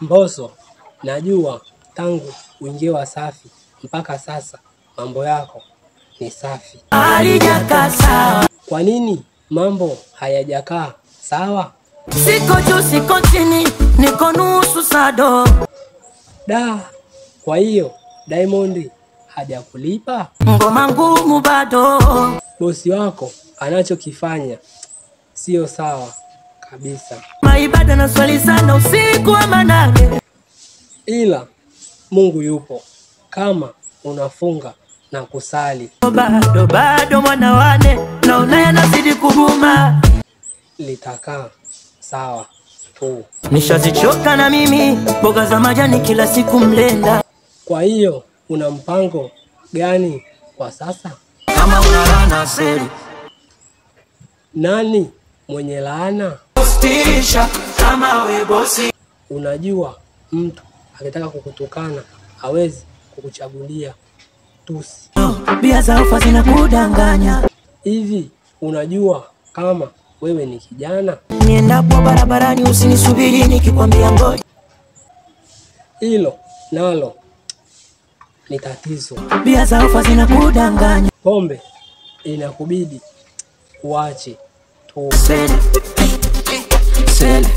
Mbosso, najua tangu uingie Wasafi mpaka sasa mambo yako ni safi. Halijakaa sawa. Kwa nini mambo hayajakaa sawa? Siko juu siko chini, niko nusu sado. Kwa hiyo Diamond hajakulipa? Ngoma ngumu bado. Bosi wako anachokifanya sio sawa kabisa. Maibada na swali sana usiku wa manane. Ila Mungu yupo kama unafunga na kusali. Bado mwana wane naona yanazidi kubuma. Litakaa sawa tu. Nishazichoka na mimi mboga za majani kila siku mlenda. Kwa hiyo una mpango gani kwa sasa? Kama una laana seli. Nani mwenye laana? Postisha kama we bosi. Unajua mtu akitaka kukutukana hawezi kukuchagulia tusi. Bia za ufa zinakudanganya. Hivi unajua kama wewe ni kijana? Niendapo barabarani usinisubiri nikikwambia ngoja. Hilo nalo ni tatizo. Bia za ufa zinakudanganya. Pombe inakubidi uache tu. Sele.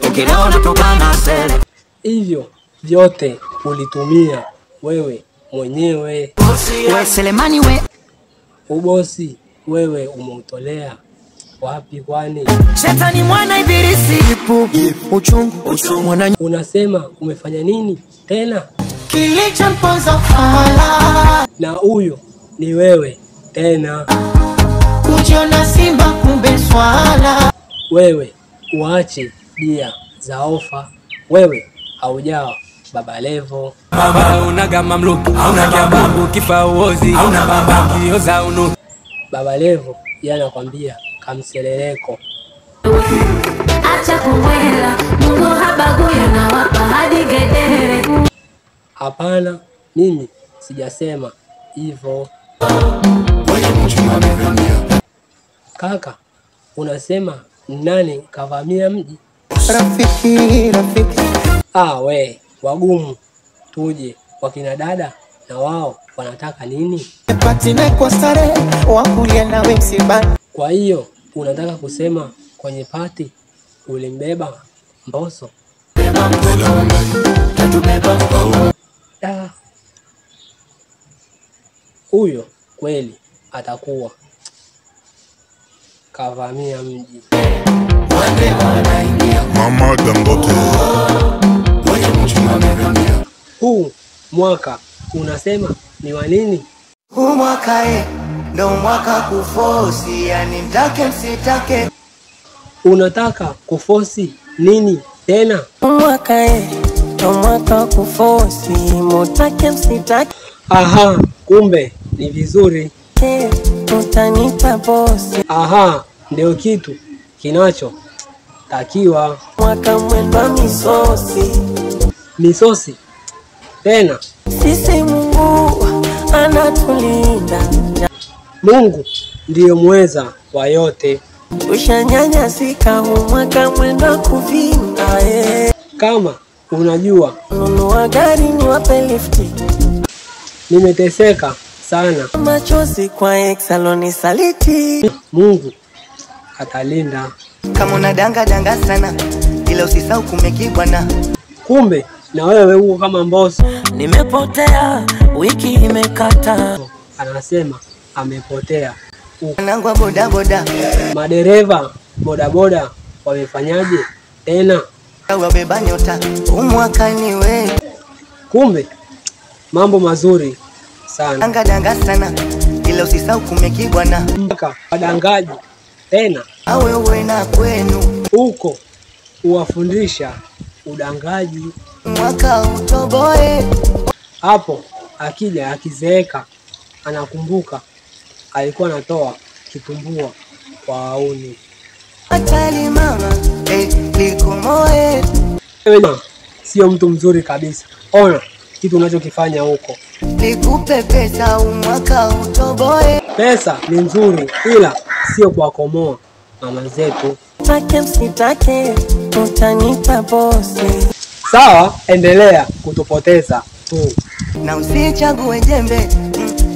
Ukileo unatokana sele. Hivyo vyote ulitumia wewe mwenyewe. We Selemani we. Ubosi wewe umeutolea wapi kwani? Shetani mwana ibilisi. Uchungu mwana. Unasema umefanya nini tena? Kilichomponza fala. Na huyo ni wewe tena. Kujiona simba kumbe swala. Wewe uache bia za ofa. Wewe haujawa Baba Levo. Baba unaga mamluki, hauna kiababu kifa uozi, hauna baba kioza unu. Baba Levo yanakwambia kamseleleko. Acha kumwela, Mungu habaguya na wapa hadi gedere. Hapana, mimi sijasema hivyo. Kaka, unasema nani kavamia mji? Rafiki. We, wagumu. Tuje wakina dada na wao wanataka nini? Patine kwa stare, wakulia na msibani. Kwa hiyo unataka kusema kwenye pati ulimbeba Mbosso? Huyo kweli atakuwa kavamia mji. Mama Dangote. Huu mwaka unasema ni wa nini? Huu mwaka ndo mwaka kufosi, yani mtake msitake. Unataka kufosi nini tena? Mwaka ndo mwaka kufosi, mutake msitake. Kumbe ni vizuri. Utanipa bosi. Ndio kitu kinacho takiwa. Mwaka mwenda misosi. Misosi tena? Sisi Mungu anatulinda. Mungu ndiyo muweza wa yote. Ushanyanyasika mwaka mwenda kuvinga. Kama unajua nunua gari niwape lifti. Nimeteseka sana. Machozi kwa exaloni saliti. Mungu atalinda. Kama unadanga sana, ila usisahau kumekibwana. Kumbe na wewe uko kama Mbosso. Nimepotea, wiki imekata. Anasema amepotea. Nangwa boda. Madereva bodaboda wamefanyaje tena? Wabeba nyota, umwaka ni we. Kumbe mambo mazuri sana. Danga sana, ila usisahau kumekibwana. Mpaka wadangaji tena. Awe uwe na kwenu. Huko uwafundisha udangaji. Mwaka utoboe. Hapo akija akizeeka anakumbuka alikuwa anatoa kitumbua kwa wauni. Atali mama, likumoe. Wewe sio mtu mzuri kabisa. Ona kitu unachokifanya huko. Nikupe pesa umwaka utoboe. Pesa ni nzuri ila sio kwa komoa mama zetu. Take msitake, utanipa bosi. Sawa, endelea kutupoteza tu. Na usichague jembe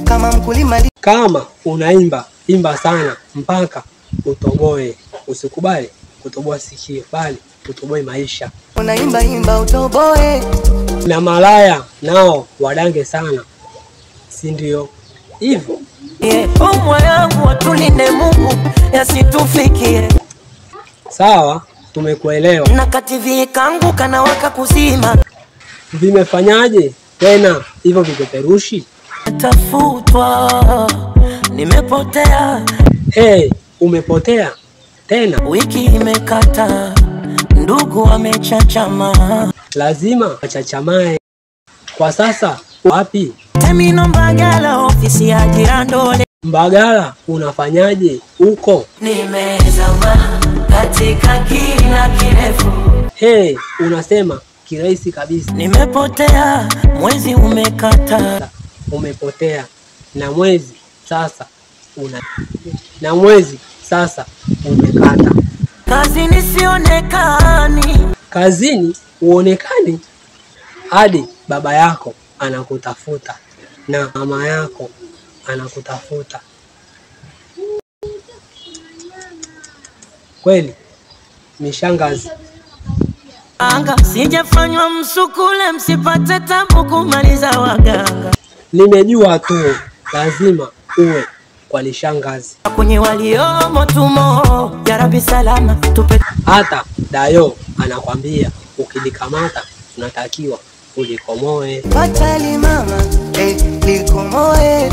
kama mkulima. Kama unaimba, imba sana mpaka utoboe. Usikubali kutoboa sikio, bali utoboe maisha. Unaimba utoboe. Na malaya nao wadange sana, si ndio? Hivyo moyo wangu watulinde Mungu yasitufikie. sawa, tumekuelewa. Na kativi kangu kanawaka kuzima. Vimefanyaje tena hivyo vipeperushi? Tafutwa, nimepotea. Hey, umepotea tena? Wiki imekata, ndugu wamechachama. Lazima wachachamae. Kwa sasa wapi? Terminal Mbagala, ofisi ya Jirandole. Mbagala unafanyaje huko? Nimezama katika kina kirefu. Hey, unasema kirahisi kabisa. Nimepotea, mwezi umekata. Umepotea na mwezi sasa umekata. Kazini sionekani. Kazini uonekani? Hadi baba yako anakutafuta na mama yako anakutafuta. Kweli mishangazi. Anga sijafanywa msukule, msipate tabu kumaliza waganga. Nimejua tu lazima uwe kwa lishangazi. Kwenye waliomo tumo, ya Rabbi salama tupe. Hata Dayo anakwambia ukilikamata unatakiwa ulikomoe. Patali mama, likomoe,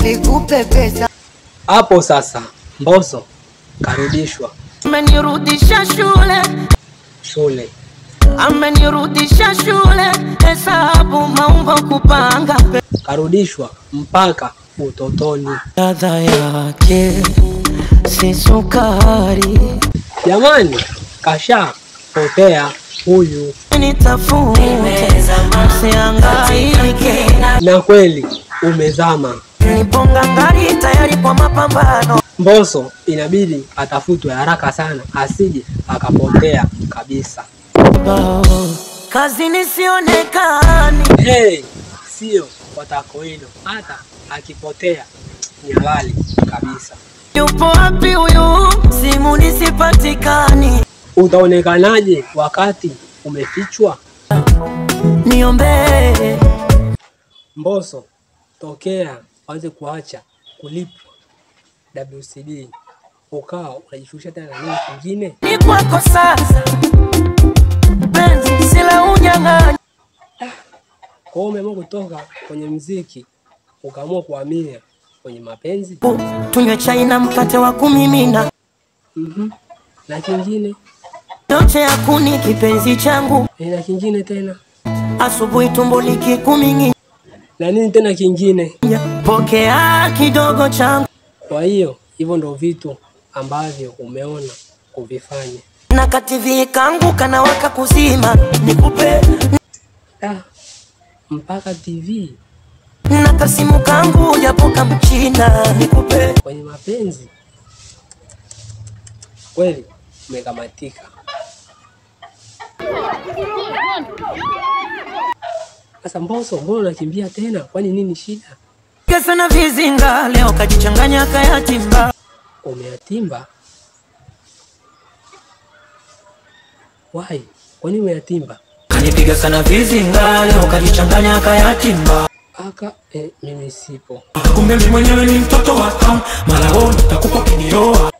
likupe pesa. Hapo sasa Mbosso karudishwa Amenirudisha shule. Amenirudisha shule, hesabu maumbo kupanga. Karudishwa mpaka utotoni. Ladha yake si sukari. Jamani, kasha potea huyu. Nitafute msiangaike. Na kweli umezama. Niponga ngari tayari kwa mapambano. Mbosso inabidi atafutwe haraka sana, asije akapotea kabisa. Kazini sionekani. Hey, sio watako hilo. Hata akipotea ni halali kabisa. Yupo wapi huyu? Simu nisipatikani. Utaonekanaje wakati umefichwa? Niombe Mbosso tokea anze kuacha kulipwa WCD, ukawa unajishughulisha tena na nini kingine? ni kwako sasa, penzi sila unyang'anyi. Kwa hiyo umeamua kutoka kwenye muziki ukaamua kuhamia kwenye mapenzi. Tunywe chai na mkate wa kumimina. Na kingine? Noche ya kuni kipenzi changu. Na kingine tena? Asubuhi tumbo likikuming'inya. Na nini tena kingine? Pokea kidogo changu. Kwa hiyo hivyo ndio vitu ambavyo umeona kuvifanya. Na kativi kangu kanawaka kuzima. Nikupe mpaka TV. Na kasimu kangu japoka mchina. Nikupe kwenye mapenzi. Kweli umekamatika. Sasa Mbosso, mbona unakimbia tena? Kwani nini shida? Kesa na vizinga leo kajichanganya kayatimba. Umeyatimba? Why? Kwani umeyatimba? Kanipiga sana vizinga leo kajichanganya kayatimba. Mimi sipo. Kumbe mimi mwenyewe ni mtoto wa town. Mara wewe utakupa kinioa.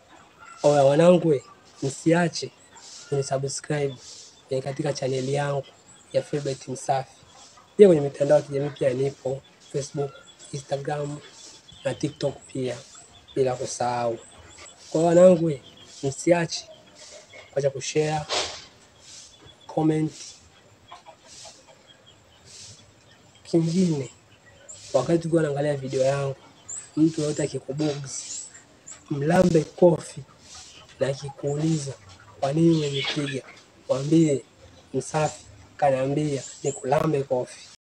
Oya wanangu, msiache kunisubscribe katika channel yangu ya Favorite Msafi. Pia kwenye mitandao ya kijamii pia nipo Facebook, Instagram na TikTok pia, bila kusahau. Kwa wanangu, msiache kuacha kushare, comment. Kingine, wakati ukiwa unaangalia video yangu, mtu yote akikubugs, mlambe kofi, na akikuuliza kwa nini umenipiga, mwambie Msafi kaniambia nikulambe kofi.